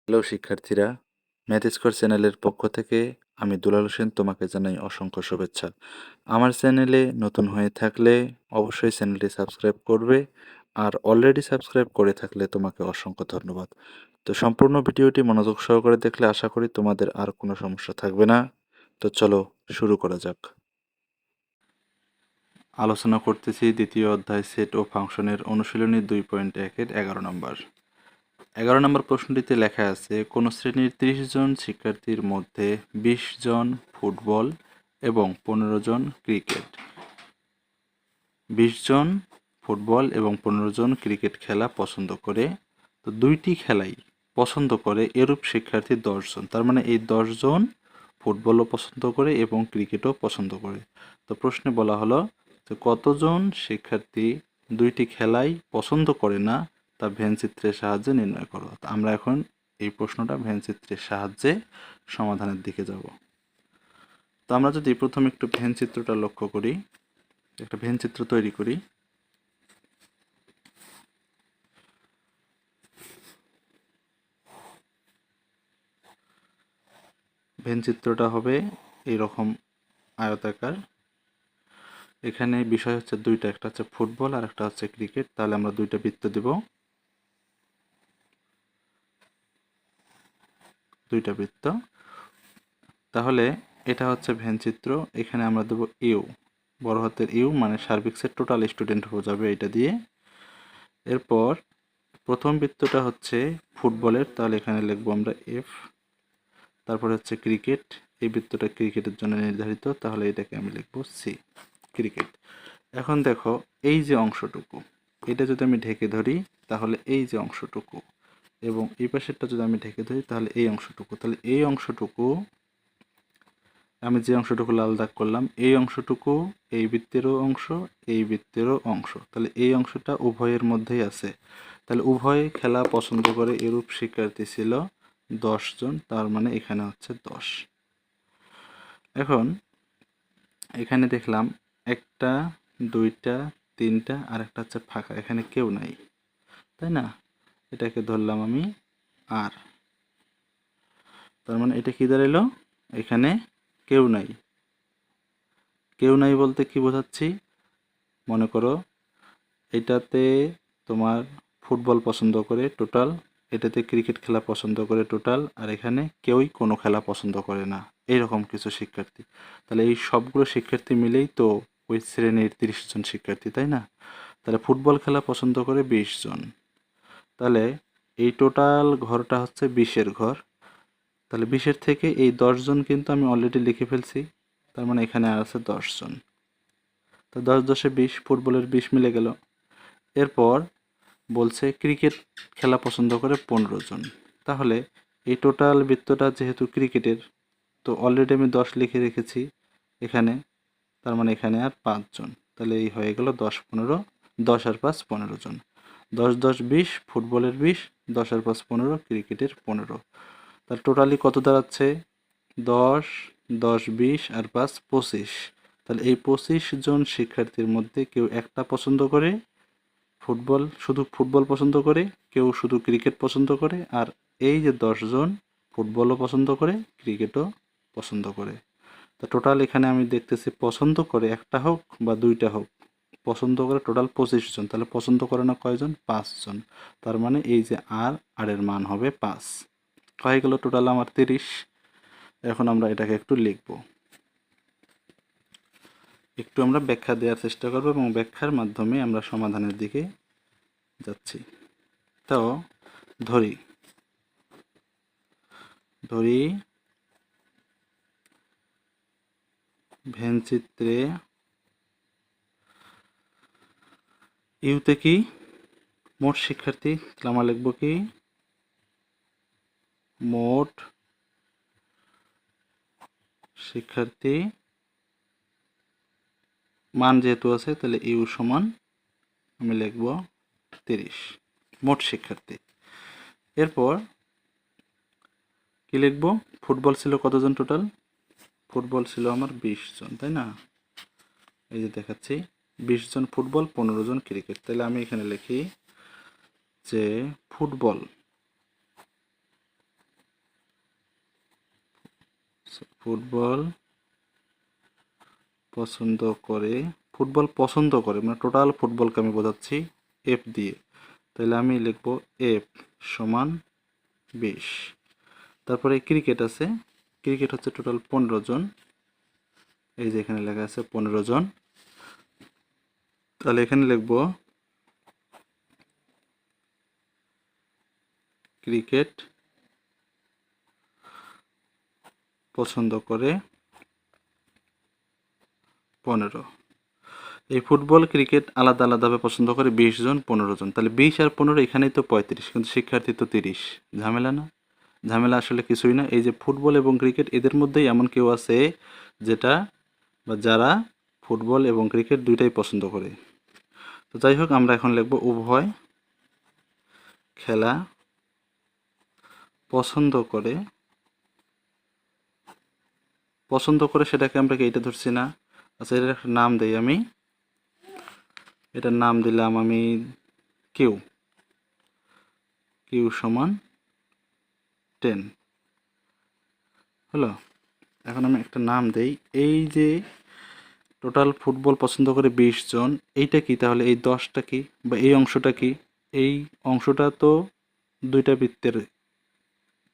Hello শিক্ষার্থীরা, math score চ্যানেলের পক্ষ থেকে আমি দুলাল হোসেন তোমাকে জানাই অসংখ্য শুভেচ্ছা। আমার চ্যানেলে নতুন হয়ে থাকলে অবশ্যই চ্যানেলটি সাবস্ক্রাইব করবে, আর অলরেডি সাবস্ক্রাইব করে থাকলে তোমাকে অসংখ্য ধন্যবাদ। তো সম্পূর্ণ ভিডিওটি মনোযোগ সহকারে দেখলে আশা করি তোমাদের আর কোনো সমস্যা থাকবে না। তো চলো শুরু করা যাক। আলোচনা করতেছি দ্বিতীয় অধ্যায় সেট ও ফাংশনের অনুশীলনী 2.1-এর 11 নম্বর। 11 নম্বর প্রশ্নটিতে লেখা আছে, কোনো শ্রেণীর 30 জন শিক্ষার্থীর মধ্যে 20 জন ফুটবল এবং 15 জন ক্রিকেট 20 জন ফুটবল এবং 15 জন ক্রিকেট খেলা পছন্দ করে। তো দুইটি খেলাই পছন্দ করে এরূপ শিক্ষার্থী 10 জন। তার মানে এই 10 জন ফুটবলও পছন্দ করে এবং ক্রিকেটও পছন্দ করে। তো প্রশ্নে বলা হলো যে কতজন শিক্ষার্থী দুইটি খেলাই পছন্দ করে না তা ভেনচিত্রের সাহায্যে নির্ণয় করো। তো আমরা এখন এই প্রশ্নটা ভেনচিত্রের সাহায্যে সমাধানের দিকে যাব। তো আমরা যদি প্রথমে একটু ভেনচিত্রটা লক্ষ্য করি, একটা ভেনচিত্র তৈরি করি। ভেনচিত্রটা হবে এইরকম আয়তাকার। এখানে বিষয় হচ্ছে দুইটা, একটা হচ্ছে ফুটবল আর একটা হচ্ছে ক্রিকেট। তাহলে আমরা দুইটা বৃত্ত দেব, দুইটা বৃত্ত। তাহলে এটা হচ্ছে ভেনচিত্র। এখানে আমরা দেব ইউ, বড় হাতের ইউ, মানে সার্বিক সেট টোটাল স্টুডেন্ট বোঝাবে এটা দিয়ে। এরপর প্রথম বৃত্তটা হচ্ছে ফুটবলের, তাহলে এখানে লিখবো আমরা এফ। তারপরে হচ্ছে ক্রিকেট, এই বৃত্তটা ক্রিকেটের জন্য নির্ধারিত, তাহলে এটাকে আমি লিখবো সি, ক্রিকেট। এখন দেখো এই যে অংশটুকু, এটা যদি আমি ঢেকে ধরি তাহলে এই যে অংশটুকু, এবং এই পাশেরটা যদি আমি ঢেকে ধরি তাহলে এই অংশটুকু, তাহলে এই অংশটুকু, আমি যে অংশটুকু লাল দাগ করলাম এই অংশটুকু এই বৃত্তেরও অংশ, এই বৃত্তেরও অংশ। তাহলে এই অংশটা উভয়ের মধ্যেই আছে। তাহলে উভয়ে খেলা পছন্দ করে এরূপ শিক্ষার্থী ছিল 10 জন, তার মানে এখানে হচ্ছে 10। এখন এখানে দেখলাম একটা, দুইটা, তিনটা, আর একটা হচ্ছে ফাঁকা, এখানে কেউ নাই, তাই না? এটাকে ধরলাম আমি আর। তার মানে এটা কি দাঁড়াইলো, এখানে কেউ নাই। কেউ নাই বলতে কি বোঝাচ্ছি, মনে করো এটাতে তোমার ফুটবল পছন্দ করে টোটাল, এটাতে ক্রিকেট খেলা পছন্দ করে টোটাল, আর এখানে কেউই কোনো খেলা পছন্দ করে না, এইরকম কিছু শিক্ষার্থী। তাহলে এই সবগুলো শিক্ষার্থী মিলেই তো ওই শ্রেণীর 30 জন শিক্ষার্থী, তাই না? তাহলে ফুটবল খেলা পছন্দ করে 20 জন। তাহলে এই টোটাল ঘরটা হচ্ছে 20-এর ঘর। তাহলে 20-এর থেকে এই 10 জন কিন্তু আমি অলরেডি লিখে ফেলছি, তার মানে এখানে আর আছে 10 জন। তো 10 10-এ 20, ফুটবলের 20 মিলে গেল। এরপর বলছে ক্রিকেট খেলা পছন্দ করে 15 জন। তাহলে এই টোটাল বৃত্তটা যেহেতু ক্রিকেটের, তো অলরেডি আমি 10 লিখে রেখেছি এখানে, তার মানে এখানে আর 5 জন। তাহলে এই হয়ে গেল 10 15, 10 আর 5 15 জন। 10 10 20, ফুটবলের 20, 10 আর 5 15, ক্রিকেটের 15। তাহলে টোটালি কত দাঁড়াচ্ছে, 10 10 20 আর 5 25। তাহলে এই 25 জন শিক্ষার্থীর মধ্যে কেউ একটা পছন্দ করে ফুটবল, শুধু ফুটবল পছন্দ করে, কেউ শুধু ক্রিকেট পছন্দ করে, আর এই যে 10 জন ফুটবলও পছন্দ করে ক্রিকেটও পছন্দ করে। তো টোটাল এখানে আমি দেখতেছি পছন্দ করে একটা হোক বা দুইটা হোক, পছন্দ করে টোটাল 25 জন। তাহলে পছন্দ করে না কয়জন, 5 জন। তার মানে এই যে আর এর মান হবে 5। হয়ে গেল টোটাল আমার 30। এখন আমরা এটাকে একটু লিখব, একটু আমরা ব্যাখ্যা দেওয়ার চেষ্টা করব এবং ব্যাখ্যার মাধ্যমে আমরা সমাধানের দিকে যাচ্ছি। তো ধরি ধরি ভেনচিত্রে ইউতে কি মোট শিক্ষার্থী, তাহলে আমরা লিখব কি মোট শিক্ষার্থী, মান যেহেতু আছে তাহলে ইউ সমান আমি লিখব 30, মোট শিক্ষার্থী। এরপর কি লিখব, ফুটবল ছিল কতজন টোটাল, ফুটবল ছিল আমার 20 জন, তাই না? এই যে দেখাচ্ছি 20 জন ফুটবল, 15 জন ক্রিকেট। তাহলে আমি এখানে লিখি যে ফুটবল ফুটবল পছন্দ করে, ফুটবল পছন্দ করে মানে টোটাল ফুটবলকে আমি বোঝাচ্ছি এফ দিয়ে, তাহলে আমি লিখব এফ সমান 20। তারপরে ক্রিকেট আছে, ক্রিকেট হচ্ছে টোটাল 15 জন, এই যে এখানে লেখা আছে 15 জন, তাহলে এখানে লিখব ক্রিকেট পছন্দ করে 15। এই ফুটবল ক্রিকেট আলাদা আলাদাভাবে পছন্দ করে 20 জন 15 জন, তাহলে 20 আর 15 এখানেই তো 35, কিন্তু শিক্ষার্থী তো 30। ঝামেলা না? ঝামেলা আসলে কিছুই না। এই যে ফুটবল এবং ক্রিকেট এদের মধ্যেই এমন কেউ আছে যেটা বা যারা ফুটবল এবং ক্রিকেট দুইটাই পছন্দ করে। তো যাই হোক, আমরা এখন লিখব উভয় খেলা পছন্দ করে। পছন্দ করে সেটাকে আমরা কি এটা ধরছি না? আচ্ছা, এটার একটা নাম দেই আমি, এটার নাম দিলাম আমি কিউ, কিউ সমান 10 হলো। এখন আমি একটা নাম দেই, এই যে টোটাল ফুটবল পছন্দ করে 20 জন, এইটা কি তাহলে? এই 10টা কি বা এই অংশটা কি? এই অংশটা তো দুইটা বৃত্তের,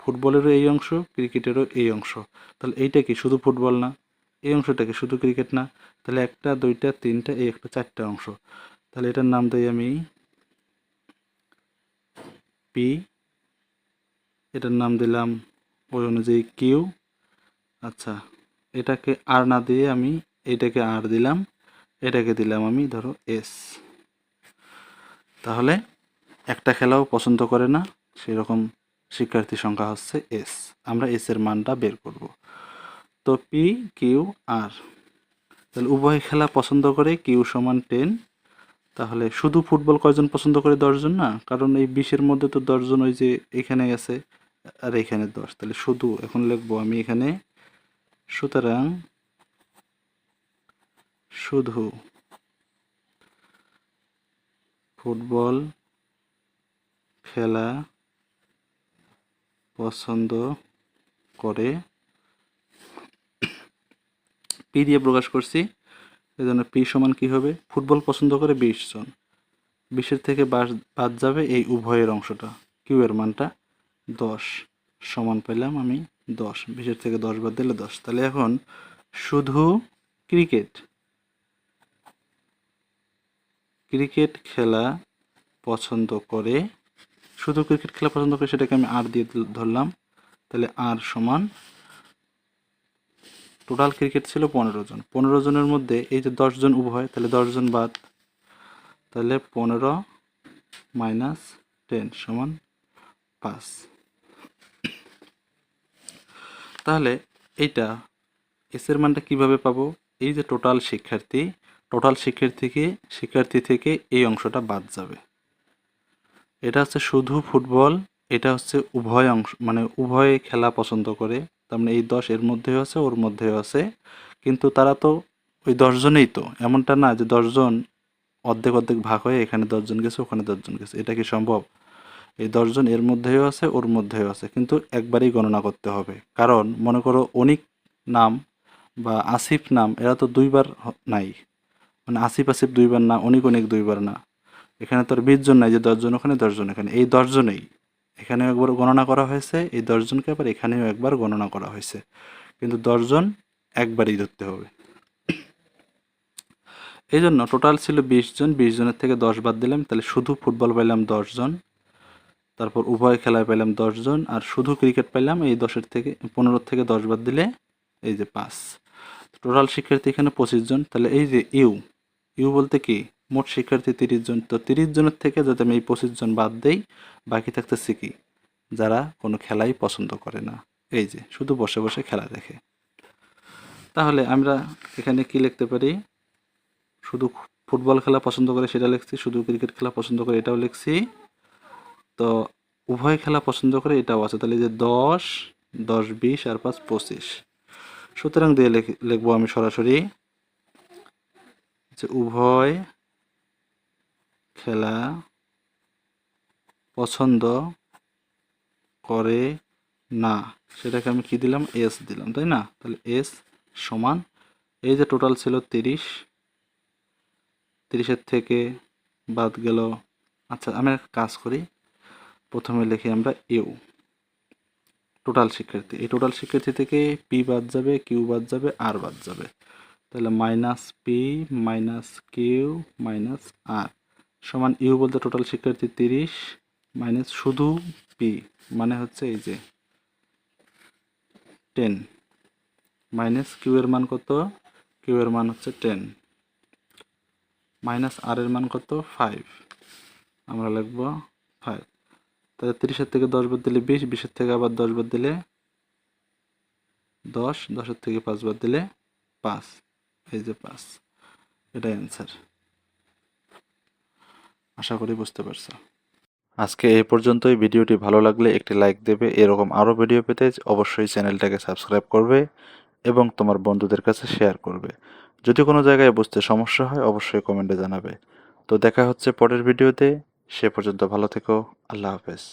ফুটবলেরও এই অংশ ক্রিকেটেরও এই অংশ, তাহলে এইটা কি শুধু ফুটবল না? এই অংশটা কি শুধু ক্রিকেট না? তাহলে একটা দুইটা তিনটা এই একটা চারটা অংশ, তাহলে এটার নাম দেই আমি পি, এটার নাম দিলাম ওই অনুযায়ী কিউ। আচ্ছা, এটাকে আর না দিয়ে আমি এটাকে আর দিলাম, এটাকে দিলাম আমি ধরো এস। তাহলে একটা খেলাও পছন্দ করে না সেরকম শিক্ষার্থী সংখ্যা হচ্ছে এস। আমরা এস এর মানটা বের করব। তো পি কিউ আর, তাহলে উভয় খেলা পছন্দ করে কিউ সমান 10। তাহলে শুধু ফুটবল কয়জন পছন্দ করে? 10 জন না, কারণ এই 20-এর মধ্যে তো 10 জন ওই যে এখানে আছে আর এখানে 10, তাহলে শুধু এখন লিখবো আমি এখানে, সুতরাং শুধু ফুটবল খেলা পছন্দ করে, পি দিয়ে প্রকাশ করছি, এই জন্য পি সমান কি হবে? ফুটবল পছন্দ করে 20 জন, 20-এর থেকে বাদ যাবে এই উভয়ের অংশটা, কিউ এর মানটা 10 সমান পেলাম আমি 10, 20-এর থেকে 10 বাদ দিলে 10। তাহলে এখন শুধু ক্রিকেট, ক্রিকেট খেলা পছন্দ করে, শুধু ক্রিকেট খেলা পছন্দ করে সেটাকে আমি আর দিয়ে ধরলাম, তাহলে আর সমান টোটাল ক্রিকেট ছিল 15 জন, 15 জনের মধ্যে এই যে 10 জন উভয়, তাহলে 10 জন বাদ, তাহলে 15 মাইনাস 10 সমান 5। তাহলে এইটা এস এর মানটা কিভাবে পাবো? এই যে টোটাল শিক্ষার্থী, টোটাল শিক্ষার্থী থেকে এই অংশটা বাদ যাবে। এটা হচ্ছে শুধু ফুটবল, এটা হচ্ছে উভয় অংশ মানে উভয় খেলা পছন্দ করে, তার মানে এই 10 এর মধ্যেও আছে ওর মধ্যেও আছে, কিন্তু তারা তো ওই 10 জনেই, তো এমনটা না যে 10 জন অর্ধেক অর্ধেক ভাগ হয়ে এখানে 10 জন গেছে ওখানে 10 জন গেছে, এটা কি সম্ভব? এই 10 জন এর মধ্যেও আছে ওর মধ্যেও আছে, কিন্তু একবারেই গণনা করতে হবে। কারণ মনে করো অনিক নাম বা আসিফ নাম এরা তো দুইবার নাই, মানে আসিফ আসিফ দুইবার না, অনিক অনিক দুইবার না। এখানে তো আর 20 জন নাই যে 10 জন ওখানে 10 জন এখানে, এই 10 জনেই এখানেও একবার গণনা করা হয়েছে, এই 10 জনকে আবার এখানেও একবার গণনা করা হয়েছে, কিন্তু 10 জন একবারই ধরতে হবে। এই জন্য টোটাল ছিল 20 জন, 20 জনের থেকে 10 বাদ দিলাম, তাহলে শুধু ফুটবল পাইলাম 10 জন, তারপর উভয় খেলায় পাইলাম 10 জন, আর শুধু ক্রিকেট পাইলাম এই 10-এর থেকে 15 থেকে 10 বাদ দিলে এই যে 5। টোটাল শিক্ষার্থী এখানে 25 জন, তাহলে এই যে ইউ, ইউ বলতে কি মোট শিক্ষার্থী 30 জন, তো 30 জনের থেকে যদি আমি এই 25 জন বাদ দেই বাকি থাকতেছে কি? যারা কোনো খেলাই পছন্দ করে না, এই যে শুধু বসে বসে খেলা দেখে। তাহলে আমরা এখানে কি লিখতে পারি? শুধু ফুটবল খেলা পছন্দ করে সেটা লিখছি, শুধু ক্রিকেট খেলা পছন্দ করে এটাও লিখছি, তো উভয় খেলা পছন্দ করে এটাও আছে, তাহলে যে 10 10 20 আর 5 25। সুতরাং দিয়ে লিখবো আমি সরাসরি যে উভয় খেলা পছন্দ করে না, সেটাকে আমি কি দিলাম, এস দিলাম, তাই না? তাহলে এস সমান, এই যে টোটাল ছিল 30, 30-এর থেকে বাদ গেল। আচ্ছা, আমি একটা কাজ করি, প্রথমে লিখি আমরা ইউ, টোটাল শিক্ষার্থী। এই টোটাল শিক্ষার্থী থেকে পি বাদ যাবে, কিউ বাদ যাবে, আর বাদ যাবে। তাহলে minus p minus q minus r সমান ইউ বলতে টোটাল শিক্ষার্থী 30 মাইনাস শুধু পি মানে হচ্ছে এই যে 10 মাইনাস কিউ এর মান কত, কিউ এর মান হচ্ছে 10 মাইনাস আর এর মান কত 5, আমরা লিখব 5। তাহলে 30-এর থেকে 10 বাদ দিলে 20, 20-এর থেকে আবার 10 বাদ দিলে 10, 10-এর থেকে 5 বাদ দিলে 5, এই যে 5, এটাই অ্যান্সার। আশা করি বুঝতে পারছো। আজকে এই পর্যন্তই। ভিডিওটি ভালো লাগলে একটি লাইক দেবে। এরকম আরও ভিডিও পেতে অবশ্যই চ্যানেলটাকে সাবস্ক্রাইব করবে এবং তোমার বন্ধুদের কাছে শেয়ার করবে। যদি কোনো জায়গায় বুঝতে সমস্যা হয় অবশ্যই কমেন্টে জানাবে। তো দেখা হচ্ছে পরের ভিডিওতে। সে পর্যন্ত ভালো থেকো। আল্লাহ হাফেজ।